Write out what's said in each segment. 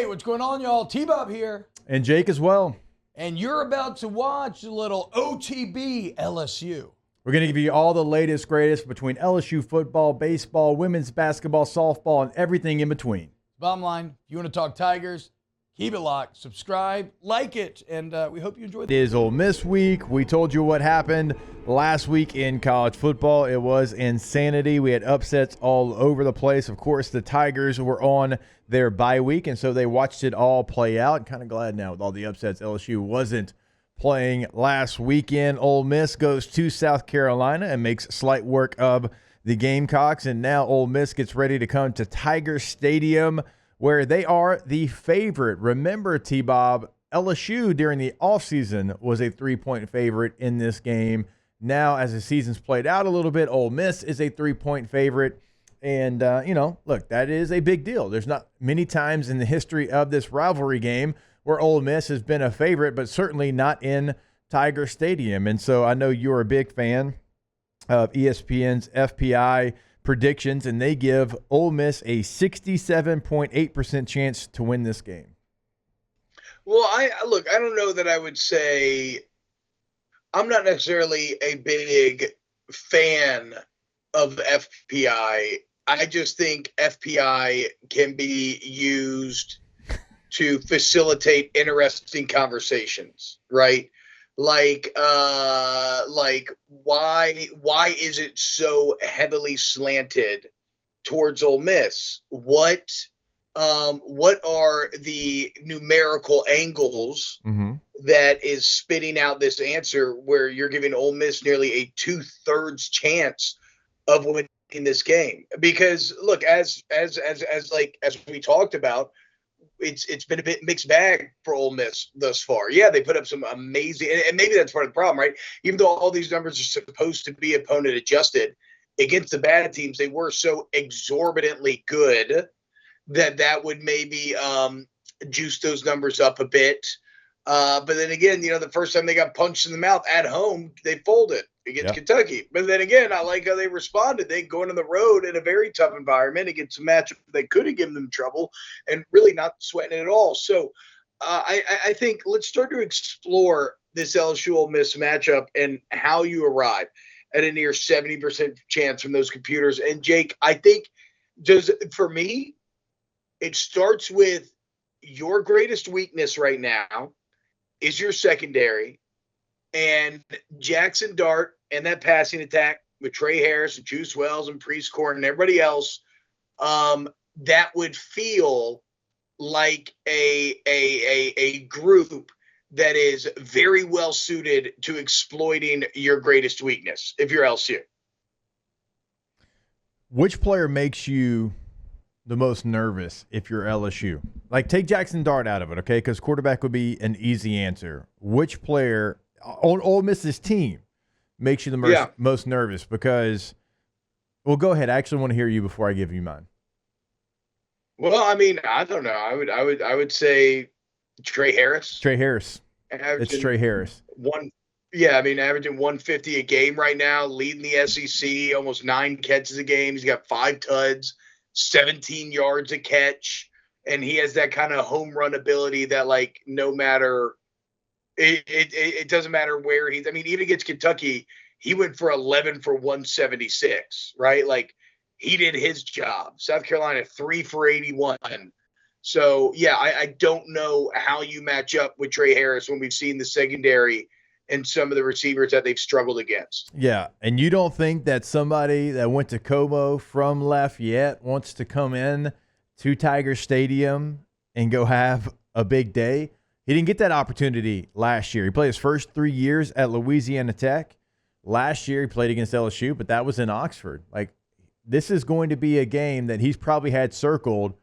what's going on, y'all? T-Bob here. And Jake as well. And you're about to watch a little OTB LSU. We're going to give you all the latest, greatest between LSU football, baseball, women's basketball, softball, and everything in between. Bottom line, if you want to talk Tigers, keep it locked, subscribe, like it, and we hope you enjoy It is Ole Miss week. We told you what happened last week in college football. It was insanity. We had upsets all over the place. Of course, the Tigers were on their bye week, and so they watched it all play out. Kind of glad now with all the upsets LSU wasn't playing last weekend. Ole Miss goes to South Carolina and makes slight work of the Gamecocks, and now Ole Miss gets ready to come to Tiger Stadium, where they are the favorite. Remember, T-Bob, LSU during the offseason was a 3-point favorite in this game. Now, as the season's played out a little bit, Ole Miss is a 3-point favorite. And, look, that is a big deal. There's not many times in the history of this rivalry game where Ole Miss has been a favorite, but certainly not in Tiger Stadium. And so I know you're a big fan of ESPN's FPI predictions, and they give Ole Miss a 67.8% chance to win this game. Well, I don't know that I would say I'm not necessarily a big fan of FPI. I just think FPI can be used to facilitate interesting conversations, right? Like why is it so heavily slanted towards Ole Miss? What are the numerical angles that is spitting out this answer where you're giving Ole Miss nearly a 2/3 chance of winning this game? Because look, as we talked about, it's been a bit mixed bag for Ole Miss thus far. Yeah, they put up some amazing, and maybe that's part of the problem, right? Even though all these numbers are supposed to be opponent adjusted, against the bad teams, they were so exorbitantly good that would maybe juice those numbers up a bit. But then again, the first time they got punched in the mouth at home, they folded against Kentucky. But then again, I like how they responded. They going on the road in a very tough environment against a matchup that could have given them trouble and really not sweating it at all. So I think let's start to explore this LSU Ole Miss matchup and how you arrive at a near 70% chance from those computers. And Jake, I think for me, it starts with your greatest weakness right now is your secondary, and Jackson Dart and that passing attack with Trey Harris and Juice Wells and Priest Court and everybody else, that would feel like a group that is very well suited to exploiting your greatest weakness if you're LSU. Which player makes you the most nervous if you're LSU? Like, take Jackson Dart out of it, okay? Because quarterback would be an easy answer. Which player on Ole Miss's team makes you the most nervous? Because, well, go ahead. I actually want to hear you before I give you mine. Well, I mean, I don't know. I would say Trey Harris. Trey Harris. It's Trey Harris. Averaging 150 a game right now, leading the SEC, almost 9 catches a game. He's got 5 tuds, 17 yards a catch, and he has that kind of home run ability that, like, no matter it doesn't matter where he's. I mean, even against Kentucky, he went for 11 for 176, right? Like, he did his job. South Carolina 3 for 81. So yeah, I don't know how you match up with Trey Harris when we've seen the secondary and some of the receivers that they've struggled against. Yeah, and you don't think that somebody that went to Como from Lafayette wants to come in to Tiger Stadium and go have a big day? He didn't get that opportunity last year. He played his first 3 years at Louisiana Tech. Last year he played against LSU, but that was in Oxford. Like, this is going to be a game that he's probably had circled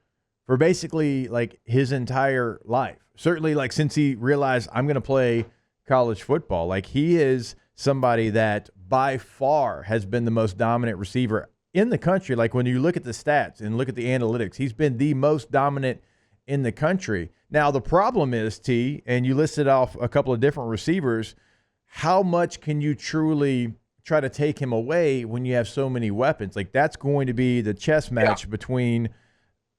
for basically like his entire life. Certainly, like, since he realized I'm going to play college football. Like, he is somebody that by far has been the most dominant receiver in the country. Like, when you look at the stats and look at the analytics, he's been the most dominant in the country. Now, the problem is, T, and you listed off a couple of different receivers, how much can you truly try to take him away when you have so many weapons? Like, that's going to be the chess match between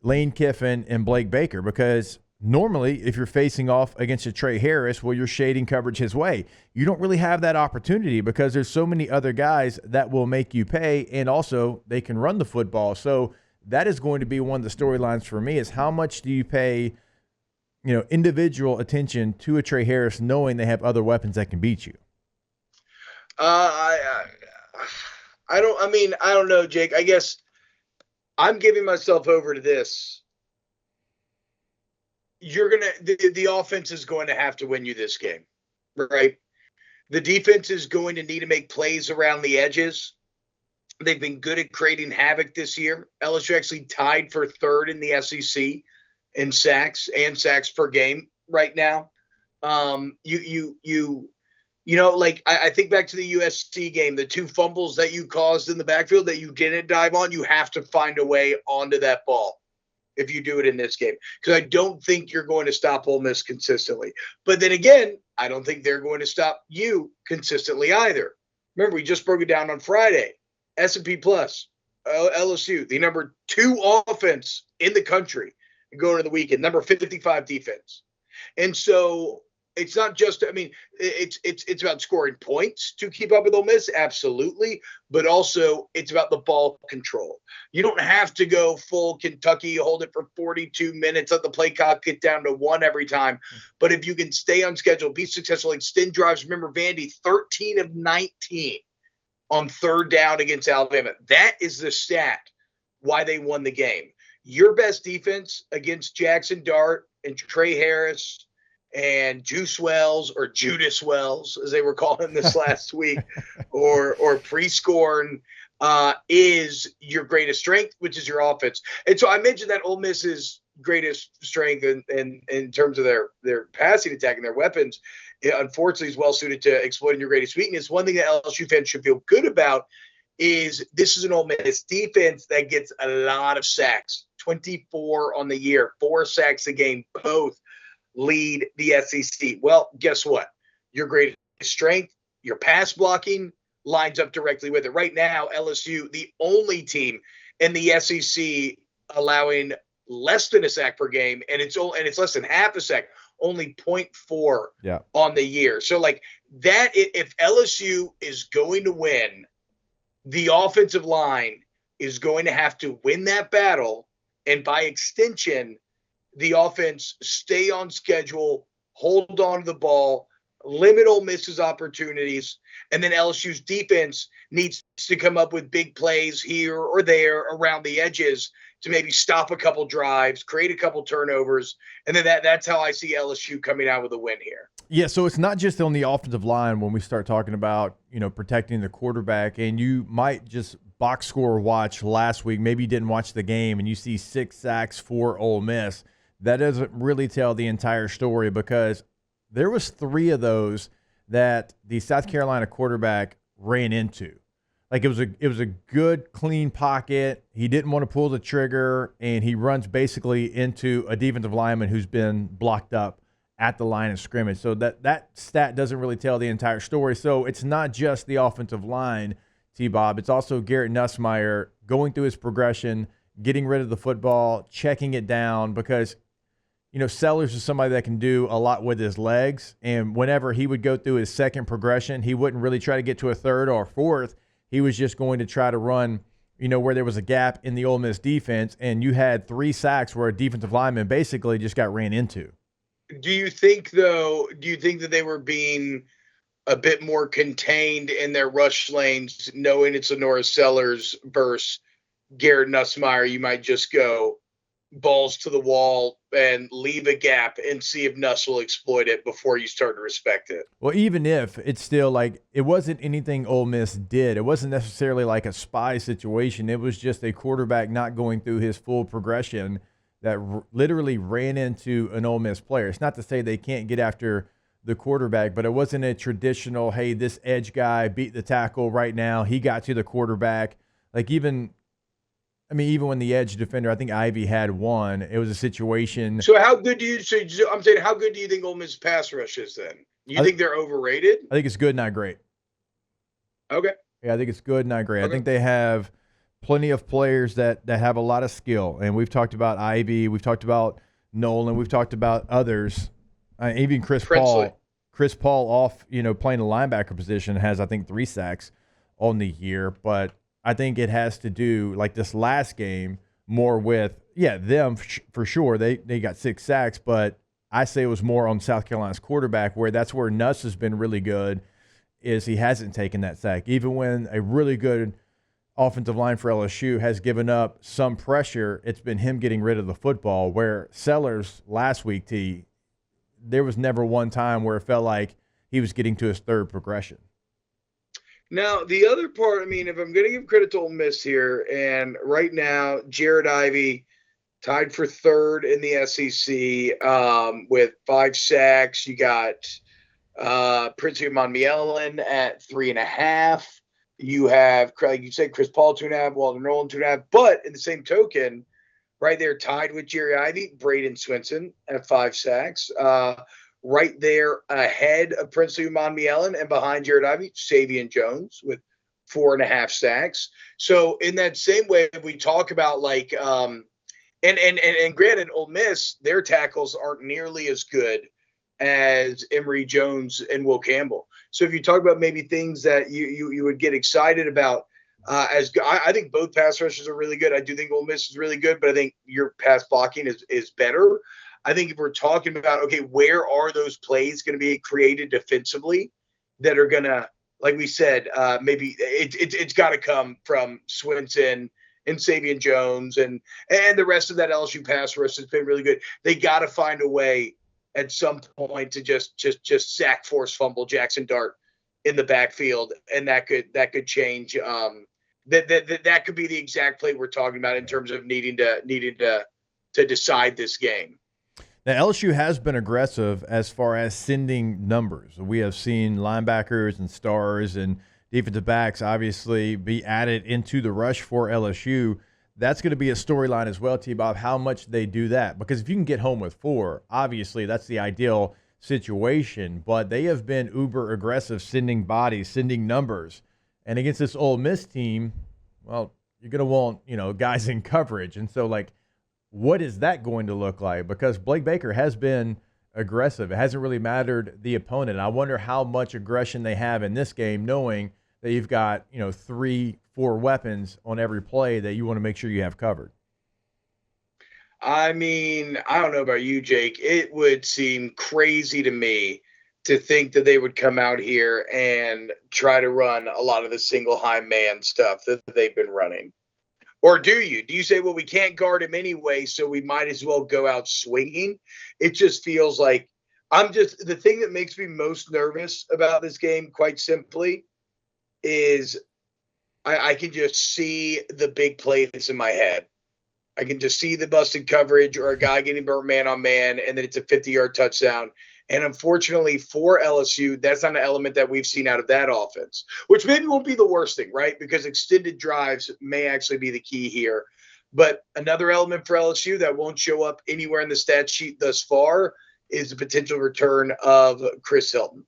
Lane Kiffin and Blake Baker, because normally, if you're facing off against a Trey Harris, well, you're shading coverage his way. You don't really have that opportunity because there's so many other guys that will make you pay, and also they can run the football. So that is going to be one of the storylines for me is how much do you pay, individual attention to a Trey Harris knowing they have other weapons that can beat you? I don't know, Jake. I guess I'm giving myself over to this. The offense is going to have to win you this game, right? The defense is going to need to make plays around the edges. They've been good at creating havoc this year. LSU actually tied for third in the SEC in sacks per game right now. I think back to the USC game, the 2 fumbles that you caused in the backfield that you didn't dive on, you have to find a way onto that ball if you do it in this game. Because I don't think you're going to stop Ole Miss consistently. But then again, I don't think they're going to stop you consistently either. Remember, we just broke it down on Friday. S&P Plus, LSU, the number 2 offense in the country going to the weekend, number 55 defense. And so it's not just, it's about scoring points to keep up with Ole Miss, absolutely, but also it's about the ball control. You don't have to go full Kentucky, hold it for 42 minutes, let the play clock get down to 1 every time. But if you can stay on schedule, be successful, extend drives. Remember, Vandy, 13 of 19 on 3rd down against Alabama. That is the stat why they won the game. Your best defense against Jackson Dart and Trey Harris and Juice Wells, or Judas Wells, as they were calling this last week, or Prescorn, is your greatest strength, which is your offense. And so I mentioned that Ole Miss's greatest strength in terms of their passing attack and their weapons, unfortunately, is well suited to exploiting your greatest weakness. One thing that LSU fans should feel good about is this is an Ole Miss defense that gets a lot of sacks, 24 on the year, 4 sacks a game, both lead the SEC. Well, guess what? Your greatest strength, your pass blocking, lines up directly with it. Right now, LSU, the only team in the SEC allowing less than a sack per game, and it's less than half a sack, only 0.4 on the year. So like that, if LSU is going to win, the offensive line is going to have to win that battle, and by extension, the offense stay on schedule, hold on to the ball, limit Ole Miss's opportunities, and then LSU's defense needs to come up with big plays here or there around the edges to maybe stop a couple drives, create a couple turnovers, and then that's how I see LSU coming out with a win here. Yeah, so it's not just on the offensive line when we start talking about, protecting the quarterback, and you might just box score watch last week. Maybe you didn't watch the game and you see 6 sacks for Ole Miss. That doesn't really tell the entire story because there was 3 of those that the South Carolina quarterback ran into. Like it was a good, clean pocket. He didn't want to pull the trigger, and he runs basically into a defensive lineman who's been blocked up at the line of scrimmage. So that stat doesn't really tell the entire story. So it's not just the offensive line, T-Bob. It's also Garrett Nussmeier going through his progression, getting rid of the football, checking it down, because Sellers is somebody that can do a lot with his legs, and whenever he would go through his second progression, he wouldn't really try to get to a third or fourth. He was just going to try to run, where there was a gap in the Ole Miss defense, and you had 3 sacks where a defensive lineman basically just got ran into. Do you think that they were being a bit more contained in their rush lanes, knowing it's Lenora Sellers versus Garrett Nussmeier? You might just go balls to the wall and leave a gap and see if Nuss will exploit it before you start to respect it. Well, even if it's still like it wasn't anything Ole Miss did. It wasn't necessarily like a spy situation. It was just a quarterback not going through his full progression that literally ran into an Ole Miss player. It's not to say they can't get after the quarterback, but it wasn't a traditional, hey, this edge guy beat the tackle right now. He got to the quarterback. Like even when the edge defender, I think Ivy had one, it was a situation. So how good do you think Ole Miss pass rush is then? You think they're overrated? I think it's good, not great. Okay. Yeah, I think it's good, not great. Okay. I think they have plenty of players that have a lot of skill. And we've talked about Ivy. We've talked about Nolan. We've talked about others, even Chris Princely. Paul. Chris Paul off, playing the linebacker position has, I think, 3 sacks on the year. But I think it has to do, like this last game, more with, them for sure. They got 6 sacks, but I say it was more on South Carolina's quarterback, where that's where Nuss has been really good, is he hasn't taken that sack. Even when a really good offensive line for LSU has given up some pressure, it's been him getting rid of the football, where Sellers last week, there was never one time where it felt like he was getting to his 3rd progression. Now, the other part, I mean, if I'm going to give credit to Ole Miss here, and right now, Jared Ivey tied for 3rd in the SEC with 5 sacks. You got Prince Monmielen at 3.5. You have, like you said, Chris Paul 2.5, Walter Nolan 2.5. But in the same token, right there, tied with Jerry Ivey, Braden Swinson at 5 sacks. Right there ahead of Princely Monmielen and behind Jared Ivey, Savion Jones with 4.5 sacks. So in that same way, we talk about like, and granted, Ole Miss, their tackles aren't nearly as good as Emory Jones and Will Campbell. So if you talk about maybe things that you would get excited about, I think both pass rushers are really good. I do think Ole Miss is really good, but I think your pass blocking is better. I think if we're talking about, okay, where are those plays going to be created defensively that are going to, like we said, maybe it's got to come from Swinson and Savion Jones and the rest of that LSU pass rush has been really good. They got to find a way at some point to just sack, force, fumble Jackson Dart in the backfield, and that could change. That could be the exact play we're talking about in terms of needing to decide this game. Now, LSU has been aggressive as far as sending numbers. We have seen linebackers and stars and defensive backs obviously be added into the rush for LSU. That's going to be a storyline as well, T-Bob, how much they do that. Because if you can get home with 4, obviously that's the ideal situation. But they have been uber aggressive sending bodies, sending numbers. And against this Ole Miss team, well, you're going to want, guys in coverage. And so, what is that going to look like? Because Blake Baker has been aggressive. It hasn't really mattered the opponent. I wonder how much aggression they have in this game, knowing that you've got, 3, 4 weapons on every play that you want to make sure you have covered. I mean, I don't know about you, Jake. It would seem crazy to me to think that they would come out here and try to run a lot of the single high man stuff that they've been running. Or do you? Do you say, well, we can't guard him anyway, so we might as well go out swinging? It just feels like the thing that makes me most nervous about this game, quite simply, is I can just see the big plays in my head. I can just see the busted coverage or a guy getting burnt man on man, and then it's a 50-yard touchdown. And unfortunately for LSU, that's not an element that we've seen out of that offense, which maybe won't be the worst thing, right? Because extended drives may actually be the key here. But another element for LSU that won't show up anywhere in the stat sheet thus far is the potential return of Chris Hilton.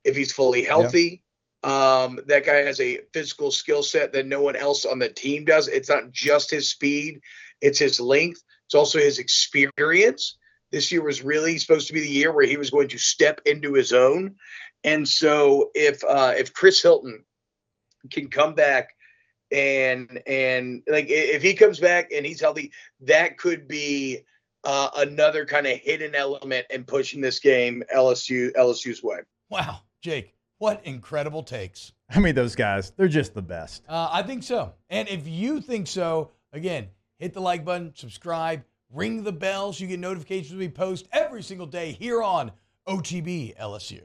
If he's fully healthy, that guy has a physical skill set that no one else on the team does. It's not just his speed, it's his length. It's also his experience. This year was really supposed to be the year where he was going to step into his own. And so if Chris Hilton can come back and like if he comes back and he's healthy, that could be another kind of hidden element in pushing this game LSU's way. Wow, Jake, what incredible takes. I mean, those guys, they're just the best. I think so. And if you think so, again, hit the like button, subscribe, ring the bell so you get notifications when we post every single day here on OTB LSU.